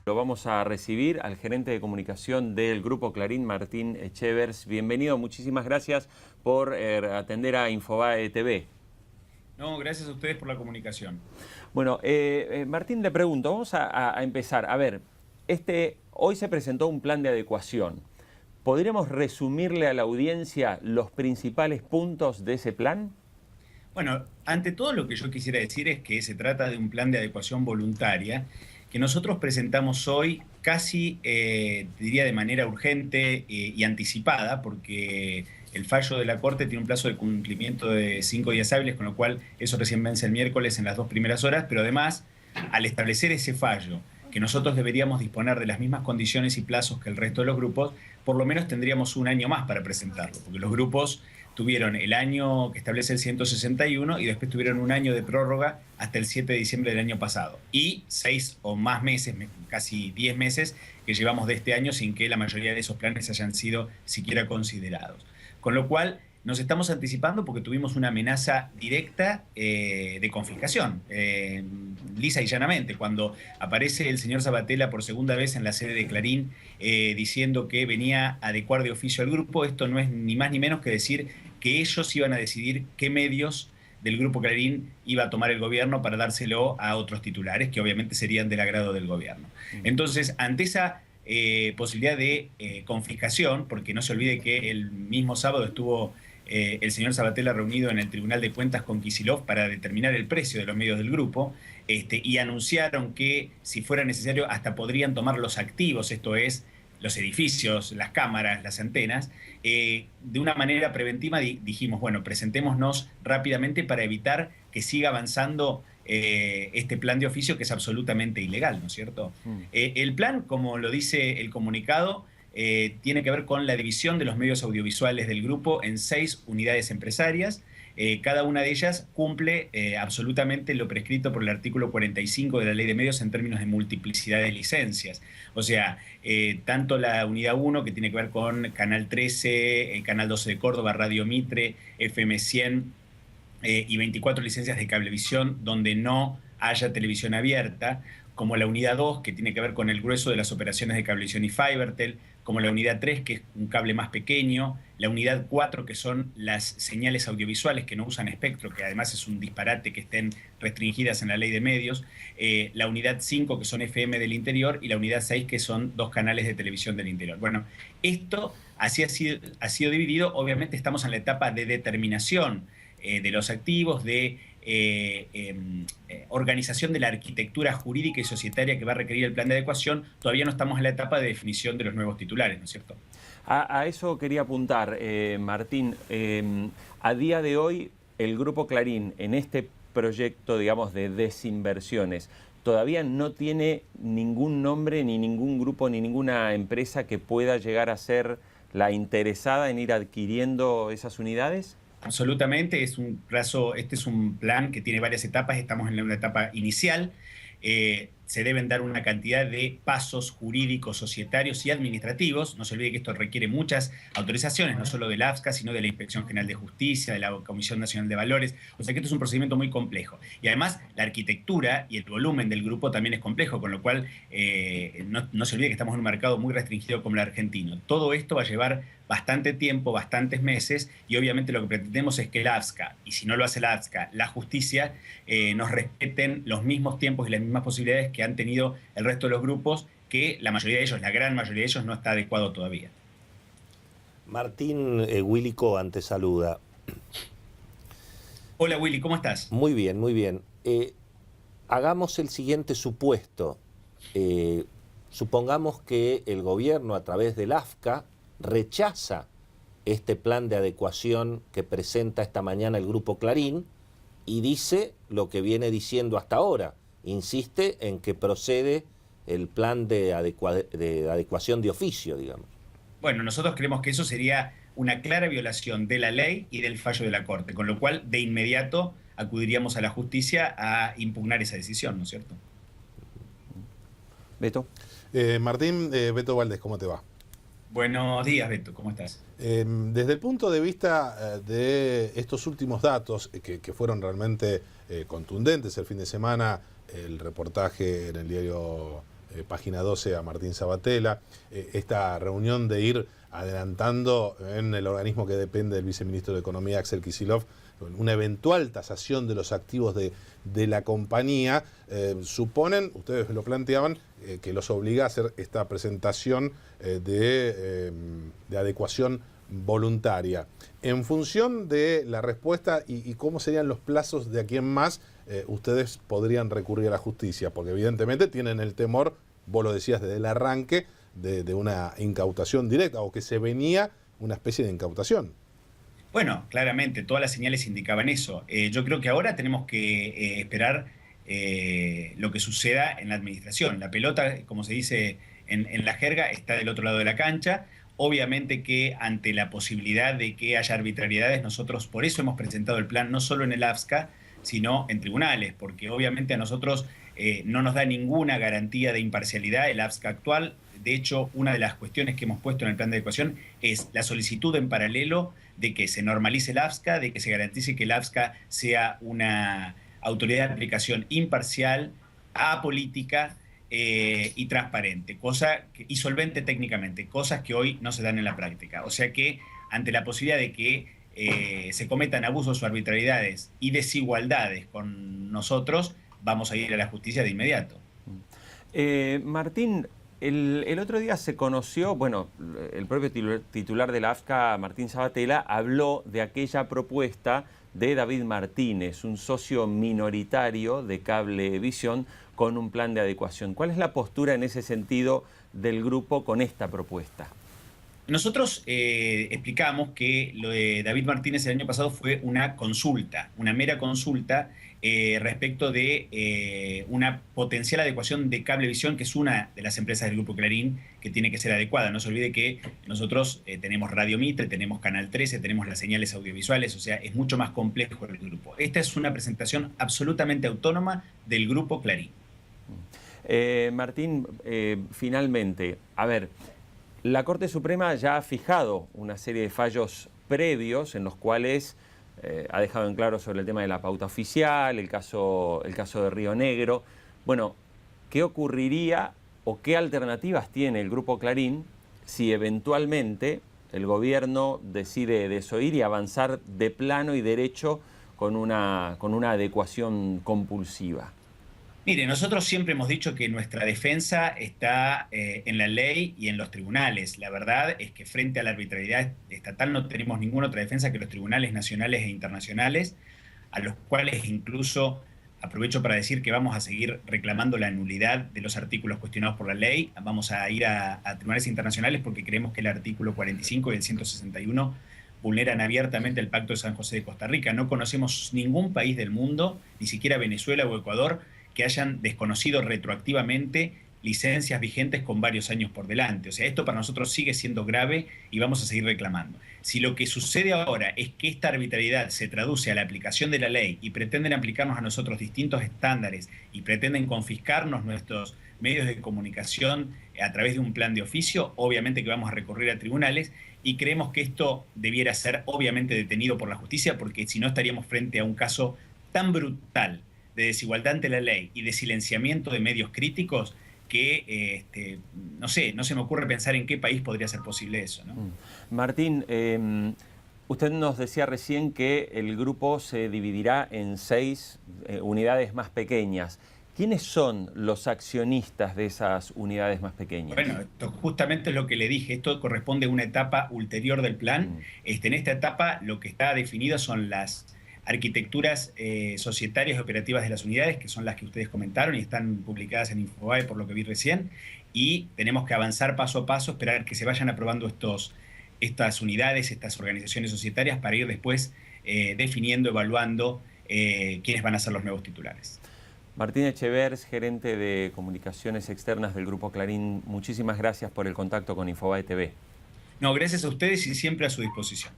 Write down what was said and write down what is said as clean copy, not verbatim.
Lo vamos a recibir al gerente de comunicación del Grupo Clarín, Martín Chevers. Bienvenido, muchísimas gracias por atender a Infobae TV. No, gracias a ustedes por la comunicación. Bueno, Martín, le pregunto, vamos a empezar. A ver, hoy se presentó un plan de adecuación. ¿Podríamos resumirle a la audiencia los principales puntos de ese plan? Bueno, ante todo lo que yo quisiera decir es que se trata de un plan de adecuación voluntaria que nosotros presentamos hoy casi, diría de manera urgente y anticipada, porque el fallo de la Corte tiene un plazo de cumplimiento de 5 días hábiles, con lo cual eso recién vence el miércoles en las 2 primeras horas, pero además, al establecer ese fallo, que nosotros deberíamos disponer de las mismas condiciones y plazos que el resto de los grupos, por lo menos tendríamos un año más para presentarlo, porque los grupos tuvieron el año que establece el 161 y después tuvieron un año de prórroga hasta el 7 de diciembre del año pasado. Y 6 o más meses, casi 10 meses, que llevamos de este año sin que la mayoría de esos planes hayan sido siquiera considerados. Con lo cual, nos estamos anticipando porque tuvimos una amenaza directa de confiscación, lisa y llanamente. Cuando aparece el señor Sabatella por segunda vez en la sede de Clarín diciendo que venía a adecuar de oficio al grupo, esto no es ni más ni menos que decir que ellos iban a decidir qué medios del Grupo Clarín iba a tomar el gobierno para dárselo a otros titulares, que obviamente serían del agrado del gobierno. Entonces, ante esa posibilidad de confiscación, porque no se olvide que el mismo sábado estuvo el señor Sabatella reunido en el Tribunal de Cuentas con Kicillof para determinar el precio de los medios del grupo, y anunciaron que si fuera necesario hasta podrían tomar los activos, esto es, los edificios, las cámaras, las antenas, de una manera preventiva dijimos, bueno, presentémonos rápidamente para evitar que siga avanzando este plan de oficio que es absolutamente ilegal, ¿no es cierto? El plan, como lo dice el comunicado, tiene que ver con la división de los medios audiovisuales del grupo en 6 unidades empresarias. Cada una de ellas cumple absolutamente lo prescrito por el artículo 45 de la Ley de Medios en términos de multiplicidad de licencias. O sea, tanto la unidad 1, que tiene que ver con Canal 13, Canal 12 de Córdoba, Radio Mitre, FM 100 y 24 licencias de cablevisión donde no haya televisión abierta, como la unidad 2, que tiene que ver con el grueso de las operaciones de cablevisión y Fibertel, como la unidad 3, que es un cable más pequeño, la unidad 4, que son las señales audiovisuales que no usan espectro, que además es un disparate que estén restringidas en la ley de medios, la unidad 5, que son FM del interior, y la unidad 6, que son 2 canales de televisión del interior. Bueno, esto así ha sido dividido. Obviamente estamos en la etapa de determinación de los activos, de organización de la arquitectura jurídica y societaria que va a requerir el plan de adecuación. Todavía no estamos en la etapa de definición de los nuevos titulares, ¿no es cierto? A eso quería apuntar, Martín. A día de hoy, el Grupo Clarín, en este proyecto, digamos, de desinversiones, todavía no tiene ningún nombre, ni ningún grupo, ni ninguna empresa que pueda llegar a ser la interesada en ir adquiriendo esas unidades. Absolutamente, este es un plan que tiene varias etapas, estamos en una etapa inicial, se deben dar una cantidad de pasos jurídicos, societarios y administrativos. No se olvide que esto requiere muchas autorizaciones, no solo del AFSCA, sino de la Inspección General de Justicia, de la Comisión Nacional de Valores, o sea que esto es un procedimiento muy complejo. Y además la arquitectura y el volumen del grupo también es complejo, con lo cual no se olvide que estamos en un mercado muy restringido como el argentino. Todo esto va a llevar bastante tiempo, bastantes meses, y obviamente lo que pretendemos es que el AFSCA, y si no lo hace el AFSCA, la justicia, nos respeten los mismos tiempos y las mismas posibilidades que han tenido el resto de los grupos, que la mayoría de ellos, la gran mayoría de ellos, no está adecuado todavía. Martín, Willy Cohen te saluda. Hola Willy, ¿cómo estás? Muy bien, muy bien. Hagamos el siguiente supuesto. Supongamos que el gobierno, a través del AFSCA, rechaza este plan de adecuación que presenta esta mañana el Grupo Clarín y dice lo que viene diciendo hasta ahora. Insiste en que procede el plan de adecuación de oficio, digamos. Bueno, nosotros creemos que eso sería una clara violación de la ley y del fallo de la Corte, con lo cual de inmediato acudiríamos a la justicia a impugnar esa decisión, ¿no es cierto? Beto. Martín, Beto Valdés, ¿cómo te va? Buenos días, Beto, ¿cómo estás? Desde el punto de vista de estos últimos datos, que fueron realmente contundentes el fin de semana, el reportaje en el diario Página 12 a Martín Sabatella, esta reunión de ir adelantando en el organismo que depende del viceministro de Economía, Axel Kicillof, una eventual tasación de los activos de la compañía, suponen, ustedes lo planteaban, que los obliga a hacer esta presentación de adecuación voluntaria. En función de la respuesta y cómo serían los plazos de aquí en más, ustedes podrían recurrir a la justicia, porque evidentemente tienen el temor, vos lo decías desde el arranque, de una incautación directa, o que se venía una especie de incautación. Bueno, claramente, todas las señales indicaban eso. Yo creo que ahora tenemos que esperar lo que suceda en la administración. La pelota, como se dice en la jerga, está del otro lado de la cancha. Obviamente que ante la posibilidad de que haya arbitrariedades, nosotros por eso hemos presentado el plan no solo en el AFSCA, sino en tribunales, porque obviamente a nosotros no nos da ninguna garantía de imparcialidad el AFSCA actual. De hecho, una de las cuestiones que hemos puesto en el plan de adecuación es la solicitud en paralelo de que se normalice el AFSCA, de que se garantice que el AFSCA sea una autoridad de aplicación imparcial, apolítica y transparente, y solvente técnicamente, cosas que hoy no se dan en la práctica. O sea que ante la posibilidad de que se cometan abusos o arbitrariedades y desigualdades con nosotros, vamos a ir a la justicia de inmediato. Martín, el otro día se conoció, bueno, el propio titular de la AFSCA, Martín Sabatella, habló de aquella propuesta de David Martínez, un socio minoritario de Cablevisión, con un plan de adecuación. ¿Cuál es la postura en ese sentido del grupo con esta propuesta? Nosotros explicamos que lo de David Martínez el año pasado fue una consulta, una mera consulta respecto de una potencial adecuación de Cablevisión, que es una de las empresas del Grupo Clarín que tiene que ser adecuada. No se olvide que nosotros tenemos Radio Mitre, tenemos Canal 13, tenemos las señales audiovisuales, o sea, es mucho más complejo el grupo. Esta es una presentación absolutamente autónoma del Grupo Clarín. Martín, finalmente, a ver, la Corte Suprema ya ha fijado una serie de fallos previos en los cuales ha dejado en claro sobre el tema de la pauta oficial, el caso de Río Negro. Bueno, ¿qué ocurriría o qué alternativas tiene el Grupo Clarín si eventualmente el gobierno decide desoír y avanzar de plano y derecho con una adecuación compulsiva? Mire, nosotros siempre hemos dicho que nuestra defensa está en la ley y en los tribunales. La verdad es que frente a la arbitrariedad estatal no tenemos ninguna otra defensa que los tribunales nacionales e internacionales, a los cuales incluso aprovecho para decir que vamos a seguir reclamando la nulidad de los artículos cuestionados por la ley. Vamos a ir a tribunales internacionales porque creemos que el artículo 45 y el 161 vulneran abiertamente el Pacto de San José de Costa Rica. No conocemos ningún país del mundo, ni siquiera Venezuela o Ecuador, que hayan desconocido retroactivamente licencias vigentes con varios años por delante. O sea, esto para nosotros sigue siendo grave y vamos a seguir reclamando. Si lo que sucede ahora es que esta arbitrariedad se traduce a la aplicación de la ley y pretenden aplicarnos a nosotros distintos estándares y pretenden confiscarnos nuestros medios de comunicación a través de un plan de oficio, obviamente que vamos a recurrir a tribunales y creemos que esto debiera ser obviamente detenido por la justicia, porque si no estaríamos frente a un caso tan brutal de desigualdad ante la ley y de silenciamiento de medios críticos que, no sé, no se me ocurre pensar en qué país podría ser posible eso, ¿no? Martín, usted nos decía recién que el grupo se dividirá en 6 unidades más pequeñas. ¿Quiénes son los accionistas de esas unidades más pequeñas? Bueno, esto justamente es lo que le dije, esto corresponde a una etapa ulterior del plan. En esta etapa lo que está definido son las arquitecturas societarias y operativas de las unidades, que son las que ustedes comentaron y están publicadas en Infobae por lo que vi recién, y tenemos que avanzar paso a paso, esperar que se vayan aprobando estas unidades, estas organizaciones societarias, para ir después definiendo, evaluando quiénes van a ser los nuevos titulares. Martín Echevers, gerente de comunicaciones externas del Grupo Clarín, muchísimas gracias por el contacto con Infobae TV. No, gracias a ustedes y siempre a su disposición.